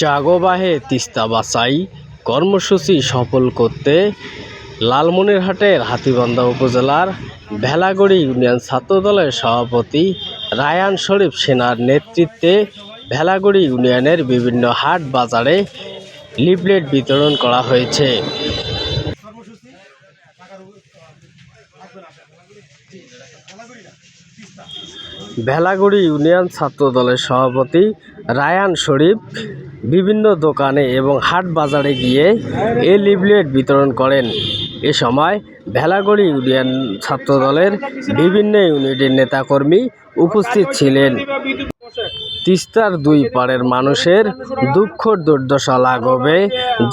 জাগোবাহে তিস্তা বাঁচাই কর্মসূচি সফল করতে লালমনিরহাটের হাতীবান্ধা উপজেলার ভেলাগড়ি ইউনিয়ন ছাত্রদলের সভাপতি রায়ান শরীফ সেনার নেতৃত্বে ভেলাগড়ি ইউনিয়নের বিভিন্ন হাট বাজারে লিফলেট বিতরণ করা হয়েছে। ভেলাগড়ি ইউনিয়ন ছাত্রদলের সভাপতি রায়ান শরীফ বিভিন্ন দোকানে এবং হাট বাজারে গিয়ে এই লিফলেট বিতরণ করেন। এ সময় ভেলাগড়ি ইউনিয়ন ছাত্রদলের বিভিন্ন ইউনিটের নেতাকর্মী উপস্থিত ছিলেন। তিস্তার দুই পাড়ের মানুষের দুঃখ দুর্দশা লাঘবে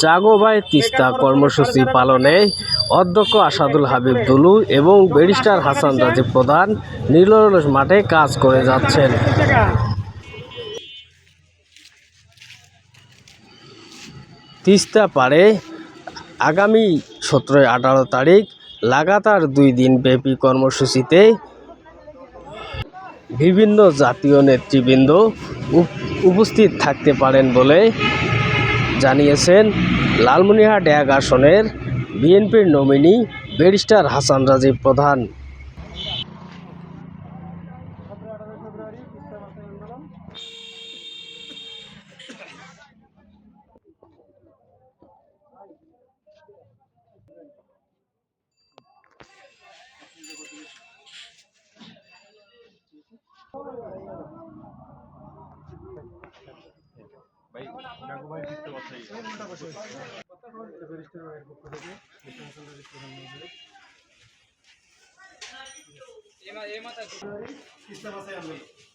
জাগোবাহে তিস্তা কর্মসূচি পালনে অধ্যক্ষ আসাদুল হাবিব দুলু এবং ব্যারিস্টার হাসান রাজীব প্রধান নিরলস মাঠে কাজ করে যাচ্ছেন। তিস্তা পাড়ে আগামী 17-18 তারিখ লাগাতার 2 দিন ব্যাপী কর্মসূচিতে বিভিন্ন জাতীয় নেতৃবৃন্দ উপস্থিত থাকতে পারেন বলে জানিয়েছেন লালমনিরহাট 1 আসনের বিএনপির নমিনি ব্যারিস্টার হাসান রাজীব প্রধান। তিস্তা বাঁচাই আন্দোলন।